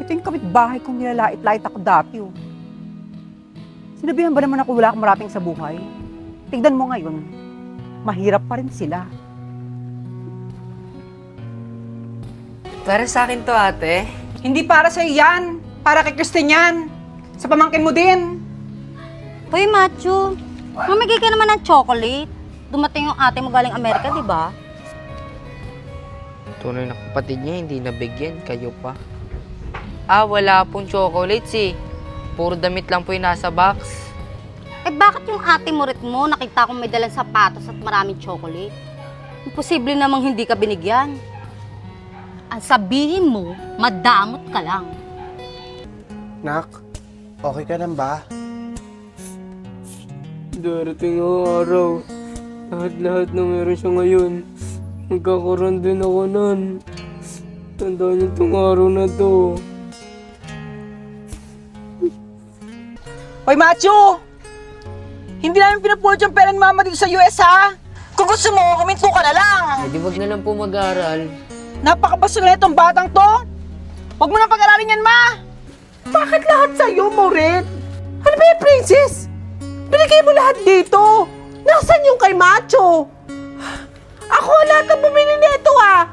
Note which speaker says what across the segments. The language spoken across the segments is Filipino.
Speaker 1: Ito yung kapitbahay kong nilalait-lait ako dati, oh. Sinabihan ba naman ako wala akong marating sa buhay? Tignan mo ngayon, mahirap pa rin sila.
Speaker 2: Para sa akin to, ate.
Speaker 1: Hindi para sa yan, para kay Christine yan. Sa pamangkin mo din.
Speaker 3: Hoy, Macho. Mamigay ka naman ng chocolate. Dumating yung ate mo galing Amerika, di ba?
Speaker 2: Tunay na kapatid niya, hindi nabigyan. Kayo pa. Wala pong chocolates eh. Puro damit lang po yung nasa box.
Speaker 3: Eh bakit yung ate mo rit mo nakita kong may dalang sapatos at maraming chocolate? Imposible namang hindi ka binigyan. Ang sabihin mo, madamot ka lang.
Speaker 4: Nak, okay ka lang ba?
Speaker 5: Darating ang araw. Lahat-lahat na meron siya ngayon. Magkakaroon din ako nun. Tandaan niyo itong araw na to.
Speaker 1: Hoy, Macho! Hindi namin pinupulot yung pera ni Mama dito sa US, ha? Kung gusto mo, kuminto ka na lang.
Speaker 2: Di wag na lang po mag-aaral.
Speaker 1: Napakabasol na itong batang to. Huwag mo na pag-aralin yan, Ma!
Speaker 4: Bakit lahat sa'yo, Moret? Ano ba yung princess? Binigay mo lahat dito. Nasaan yung kay Macho? Ako lahat ang bumili nito, ha?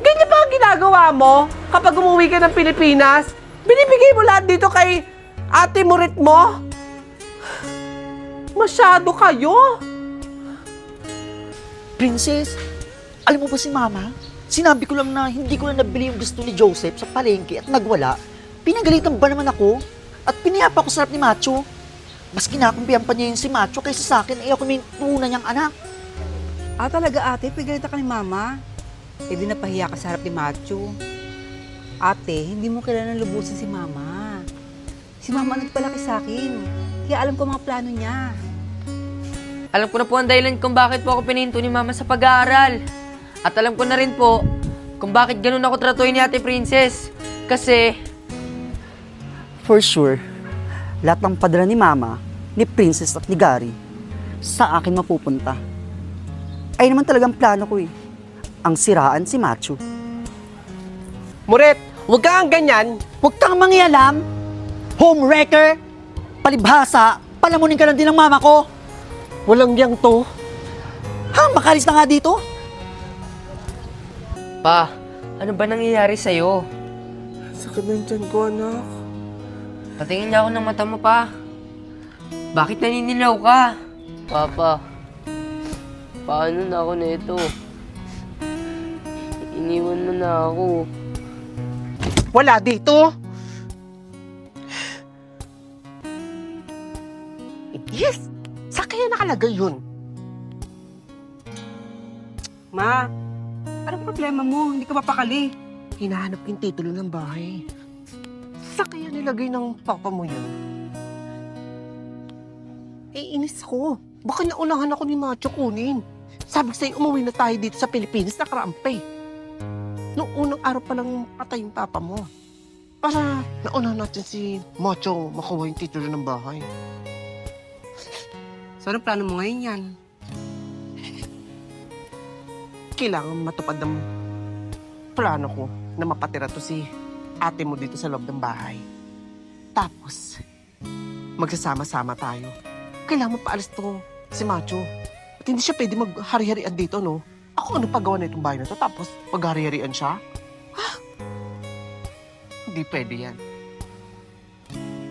Speaker 4: Ganyan ba ang ginagawa mo kapag umuwi ka ng Pilipinas? Binibigay mo lahat dito kay ate Moret mo? Masyado kayo.
Speaker 6: Princess, alam mo ba si Mama? Sinabi ko lang na hindi ko na nabili yung gusto ni Joseph sa palengke at nagwala. Pinagalitan ba naman ako? At piniyapa ko sa harap ni Macho. Mas kinakumpihan pa niya yung si Macho kaysa sa akin ay ako may tuna niyang anak.
Speaker 1: Talaga ate, pigalitan ka ni Mama. Eh di napahiya ka sa harap ni Macho. Ate, hindi mo kailangan lubusin si Mama. Si Mama nagpalaki sa akin. Kaya alam ko mga plano niya.
Speaker 2: Alam ko na po ang dahilan kung bakit po ako pinahinto ni Mama sa pag-aaral. At alam ko na rin po kung bakit ganun ako tratuhin ni Ate Princess. Kasi
Speaker 6: For sure, lahat ng padala ni Mama, ni Princess at ni Gary, sa akin mapupunta. Ay naman talagang plano ko eh. Ang siraan si Macho.
Speaker 4: Moret, huwag kang ganyan.
Speaker 6: Huwag kang mangyalam! Homewrecker! Palibhasa! Palamunin ka lang din ng mama ko!
Speaker 4: Walang yang to.
Speaker 6: Makalis na nga dito!
Speaker 2: Pa, ano ba nangyayari sa'yo?
Speaker 5: Sakit ng tiyan ko, anak.
Speaker 2: Patingin niya ako ng mata mo, pa. Bakit naninilaw ka? Papa, paano na ako nito? Iniwan mo na ako.
Speaker 4: Wala dito. Yes! Saan kaya nakalagay yun?
Speaker 1: Ma, anong problema mo? Hindi ka mapakali.
Speaker 4: Hinahanap yung titulo ng bahay. Saan kaya nilagay ng papa mo yun? Inis ko. Baka naunahan ako ni Macho kunin. Sabi ko sa'yo, umuwi na tayo dito sa Pilipinas, nakarampe. Noong unang araw pa lang patay yung papa mo. Para naunahan natin si Macho makuha yung titulo ng bahay.
Speaker 1: So, anong plano mo ngayon yan?
Speaker 4: Kailangan matupad ng plano ko na mapatira to si ate mo dito sa loob ng bahay. Tapos, magsasama-sama tayo. Kailangan mapaalis to si Macho. At hindi siya pwede maghari-harian dito, no? Ako ano pagawa na itong bahay na to, tapos maghari-harian siya? Ha? Hindi pwede yan.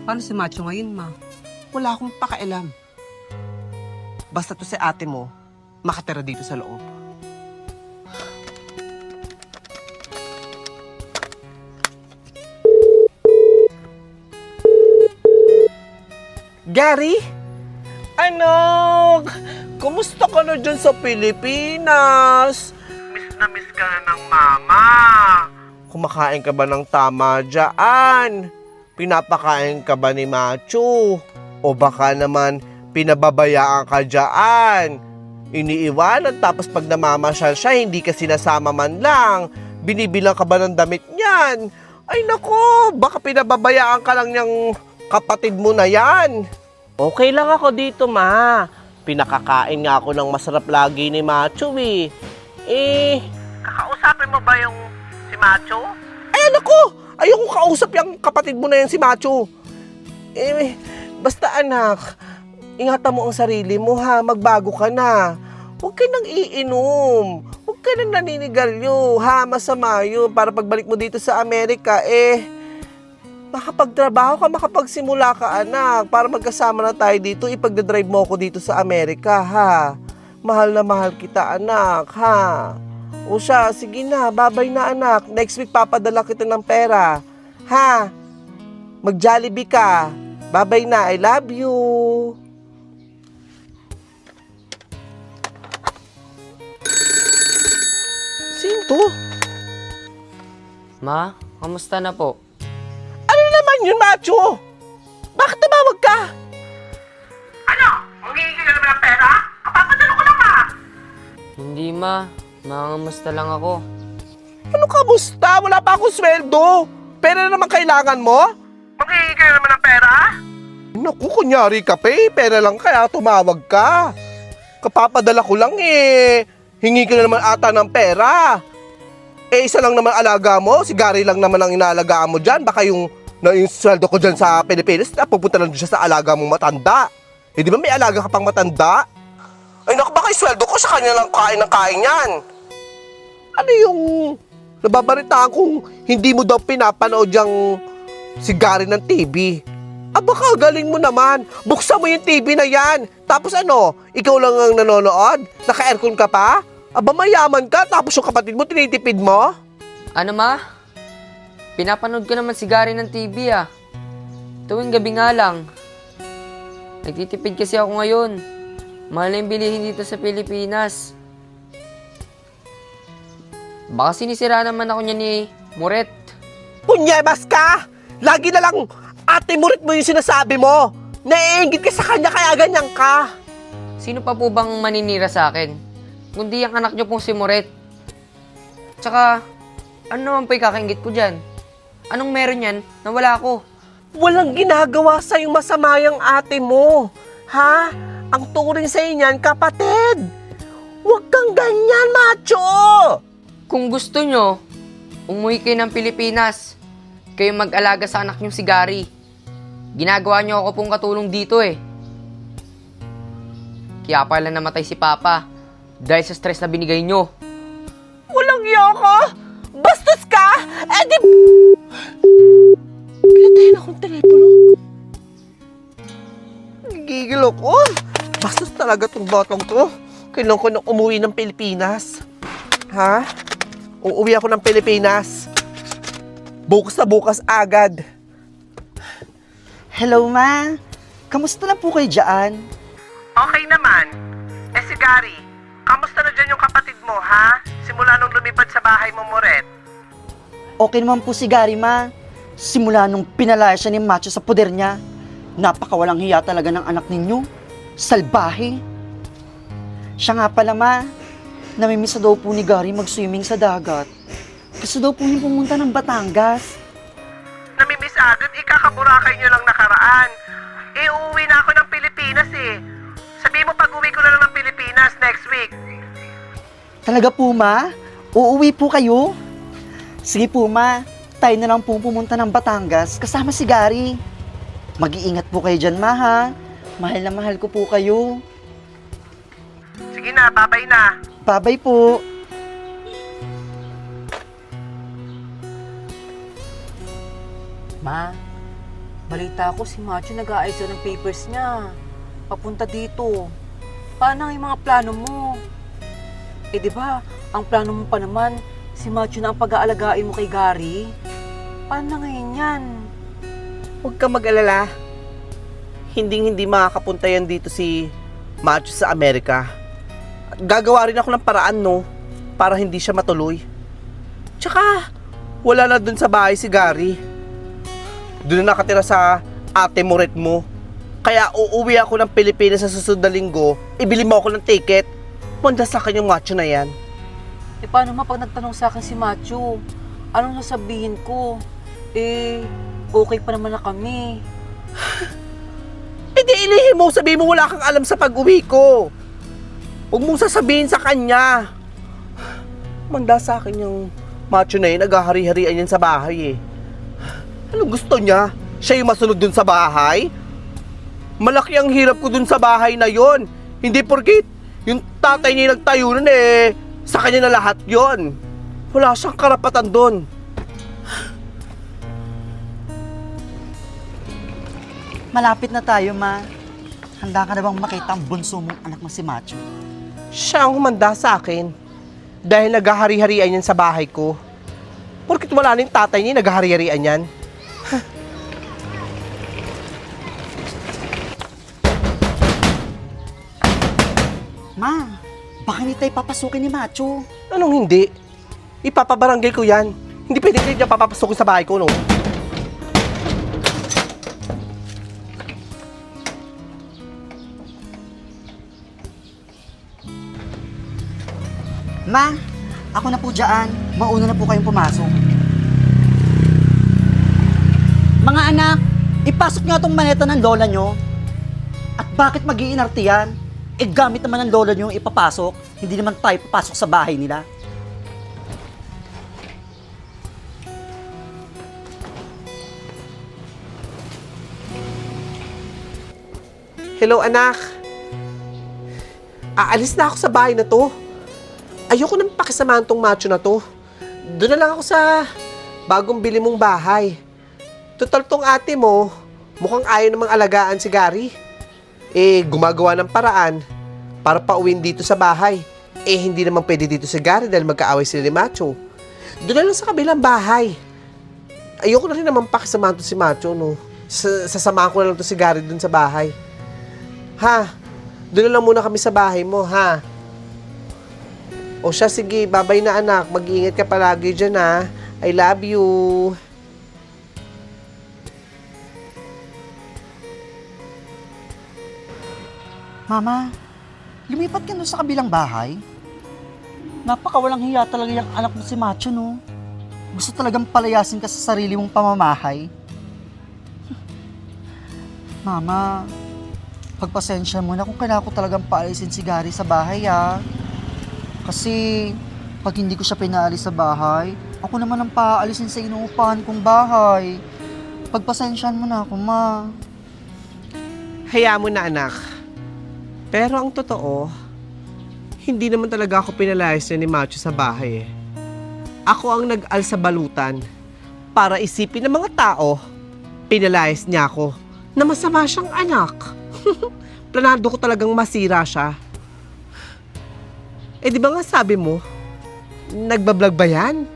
Speaker 1: Paano si Macho ngayon, Ma?
Speaker 4: Wala akong pakailam. Basta to si ate mo, makatira dito sa loob. Gary? Anak! Kumusta ka na dyan sa Pilipinas? Miss ka na ng mama. Kumakain ka ba ng tama dyan? Pinapakain ka ba ni Macho? O baka naman pinababayaan ka dyan? Iniiwanan tapos pag namamasyal siya, hindi ka sinasama man lang. Binibilang ka ba ng damit niyan? Ay nako, baka pinababayaan ka lang niyang kapatid mo na yan. Okay lang ako dito, ma. Pinakakain nga ako ng masarap lagi ni Macho eh. Kakausapin mo ba yung si Macho? Ay, naku! Ayoko kausap yung kapatid mo na yan si Macho. Eh, basta anak, ingatan mo ang sarili mo ha, magbago ka na. Huwag ka nang iinom. Huwag ka nang naninigalyo ha, masama yun. Para pagbalik mo dito sa Amerika, makapagtrabaho ka, makapagsimula ka anak. Para magkasama na tayo dito, ipagdadrive mo ako dito sa Amerika ha. Mahal na mahal kita anak ha. O siya, sige na, babay na anak. Next week papadala kita ng pera. Ha? Mag-Jollibee ka. Babay na, I love you. Sino to?
Speaker 2: Ma, kamusta na po?
Speaker 4: Ano naman yun, Macho? Bakit tumawag ka? Ano? Humingi ka naman ng pera? Kapapadala ko lang, ma.
Speaker 2: Hindi, ma. Mangangamusta lang ako.
Speaker 4: Ano kamusta? Wala pa akong sweldo. Pera na naman kailangan mo? Maghihingi ka naman ng pera? Naku, kunyari ka pa eh. Pera lang kaya tumawag ka. Kapapadala ko lang eh. Hingi ka na naman ata ng pera. Isa lang naman alaga mo. Si Gary lang naman ang inaalagaan mo dyan. Baka yung sweldo ko dyan sa Pilipinas, pupunta lang siya sa alaga mong matanda. Eh di ba may alaga ka pang matanda? Ay naku, baka yung sweldo ko sa kanya lang kain ng kain yan. Ano yung nababaritaan kung hindi mo daw pinapanood yung si Gary ng TV? Aba ka, galing mo naman. Buksan mo yung TV na yan. Tapos ano, ikaw lang ang nanonood? Naka-aircon ka pa? Aba mayaman ka, tapos yung kapatid mo tinitipid mo?
Speaker 2: Ano, ma? Pinapanood ko naman si Gary ng TV ah. Tuwing gabi nga lang. Nagtitipid kasi ako ngayon. Mahal na yung bilihin dito sa Pilipinas. Baka sinisira naman ako niya ni Muret.
Speaker 4: Punyebas ka! Lagi na lang ate murit mo yung sinasabi mo. Naiingit ka sa kanya kaya ganyan ka.
Speaker 2: Sino pa po bang maninira sa akin? Kundi ang anak niyo pong si Muret. Tsaka, ano naman po ikakaingit ko dyan? Anong meron yan na wala ako?
Speaker 4: Walang ginagawa sa'yong masama yung ate mo. Ha? Ang turing sa'yo niyan, kapatid. Huwag kang ganyan, Macho!
Speaker 2: Kung gusto nyo, umuwi kayo ng Pilipinas. Kayo mag-alaga sa anak nyo si Gary. Ginagawa nyo ako pong katulong dito eh. Kaya pala namatay si Papa dahil sa stress na binigay nyo.
Speaker 4: Walang iya ka? Bastos ka? Di... Pinatayin akong telepono. Gigigil ako. Bastos talaga tong batang to. Kailangan ko nang umuwi ng Pilipinas. Ha? Uuwi ako ng Pilipinas. Bukas na bukas agad.
Speaker 6: Hello, ma. Kamusta na po kayo dyan?
Speaker 4: Okay naman. Si Gary, kamusta na dyan yung kapatid mo, ha? Simula nung lumipad sa bahay mo, Moret.
Speaker 6: Okay naman po si Gary, ma. Simula nung pinalaya siya ni Macho sa poder niya, napakawalang hiya talaga ng anak ninyo. Salbahe. Siya nga pala, ma. Namimiss daw po ni Gary mag-swimming sa dagat. Gusto daw po niya pumunta ng Batangas.
Speaker 4: Namimiss agad, ikakaburakay nyo lang nakaraan. Uuwi na ako ng Pilipinas eh. Sabihin mo pag-uwi ko na lang ng Pilipinas next week.
Speaker 6: Talaga po, ma? Uuwi po kayo? Sige po, ma. Tayo na lang po pumunta ng Batangas kasama si Gary. Mag-iingat po kayo dyan, ma, ha? Mahal na mahal ko po kayo.
Speaker 4: Sige na, babay na.
Speaker 6: Babay po.
Speaker 1: Ma, balita ko si Macho nag-aayos ng papers niya. Papunta dito. Paano ang mga plano mo? Di ba, ang plano mo pa naman, si Macho na ang pag-aalagain mo kay Gary. Paano ngayon yan?
Speaker 4: Huwag kang mag-alala. Hindi makakapunta yan dito si Macho sa Amerika. Gagawa rin ako ng paraan, no? Para hindi siya matuloy. Tsaka, wala na dun sa bahay si Gary. Doon na nakatira sa ate Moret mo. Kaya uuwi ako ng Pilipinas sa susunod na linggo, ibili mo ako ng ticket. Manda sa akin yung Macho na yan.
Speaker 1: Paano pag nagtanong sa akin si Macho? Anong sasabihin ko? Okay pa naman na kami.
Speaker 4: Di ilihim mo, sabihin mo wala kang alam sa pag-uwi ko. Huwag mong sasabihin sa kanya. Manda sa akin yung Macho na yun, naghahari-harian yan sa bahay eh. Ano gusto niya? Siya yung masunod dun sa bahay? Malaki ang hirap ko dun sa bahay na yon. Hindi porkit yung tatay niya nagtayo nun sa kanya na lahat yon. Wala siyang karapatan dun.
Speaker 6: Malapit na tayo, ma. Handa ka na bang makita ang bunso mong anak na si Macho?
Speaker 4: Siya ang humanda sa akin. Dahil naghahari-harian yan sa bahay ko. Porkit wala na yung tatay niya, naghahari-harian yan.
Speaker 6: Ma, baka hindi tayo papasukin ni Macho.
Speaker 4: Anong hindi? Ipapabarangay ko yan. Hindi pwede kayo niya papapasukin sa bahay ko, no?
Speaker 6: Ma, ako na po dyan. Mauna na po kayong pumasok. Mga anak, ipasok nyo itong maneta ng lola nyo. At bakit mag-iinarte yan? Eh gamit naman ng lola nyo yung ipapasok. Hindi naman tayo papasok sa bahay nila.
Speaker 4: Hello, anak. Aalis na ako sa bahay na to. Ayoko nang pakisamahan tong macho na to. Doon na lang ako sa bagong bili mong bahay. Total tong ate mo, mukhang ayaw namang alagaan si Gary. Gumagawa ng paraan para pauwiin dito sa bahay. Hindi naman pwede dito si Gary dahil magkaaway sila ni Macho. Doon na lang sa kabilang bahay. Ayoko na rin naman pakisamahan to si Macho, no? Sasamahan ko na lang to si Gary dun sa bahay. Ha? Doon na lang muna kami sa bahay mo, ha? O siya, sige, babay na anak. Mag-iingat ka palagi dyan, ha? I love you.
Speaker 6: Mama, lumipat ka doon sa kabilang bahay. Napakawalang hiya talaga yung anak mo si Macho, no? Gusto talagang palayasin ka sa sarili mong pamamahay. Mama, pagpasensya mo na kung kailangan ko talagang paalisin si Gary sa bahay, ah. Kasi pag hindi ko siya pinaalis sa bahay, ako naman ang paalisin sa inuupahan kong bahay. Pagpasensyahan mo na ako, ma.
Speaker 4: Hayaan mo na, anak. Pero ang totoo, hindi naman talaga ako pinalayas ni Macho sa bahay. Ako ang nag-al sa balutan para isipin ng mga tao, pinalayas niya ako na masama siyang anak. Planado ko talagang masira siya. Di ba nga sabi mo, nagbablog ba yan?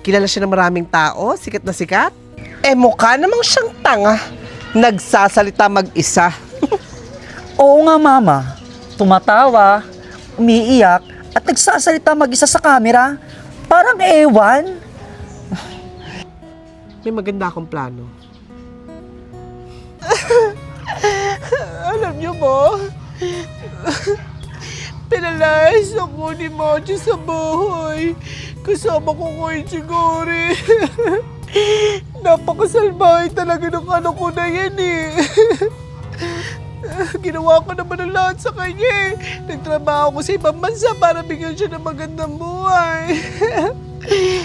Speaker 4: Kilala siya ng maraming tao, sikat na sikat? Mukha namang siyang tanga, nagsasalita mag-isa.
Speaker 6: Oo nga, Mama. Tumatawa, umiiyak, at nagsasalita mag-isa sa camera. Parang ewan.
Speaker 4: May maganda akong plano. Alam niyo ba? Pinalayas ako ni Macho sa bahay. Kasama ko ngayon si Gary. Napakasalbahay talaga ng anak ko na yan Ginawa ko naman ang lahat sa kanya Nagtrabaho ko sa ibang bansa para bigyan siya ng magandang buhay.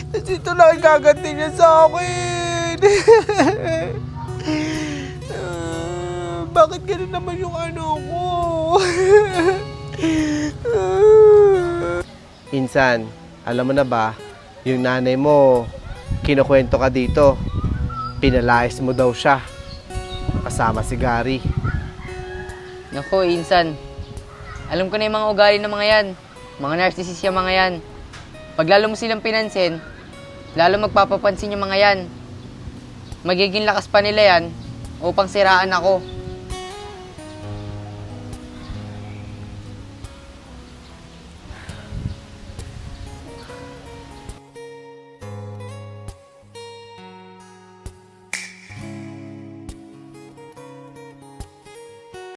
Speaker 4: Tapos ito lang ang gaganti niya sa akin. Bakit ganun naman yung ano ko? Insan, alam mo na ba, yung nanay mo, kinukwento ka dito, pinalayas mo daw siya. Kasama si Gary.
Speaker 2: Nako, Insan. Alam ko na yung mga ugali ng mga yan. Mga narcissist yung mga yan. Pag lalo mo silang pinansin, lalo magpapapansin yung mga yan. Magiging lakas pa nila yan upang siraan ako.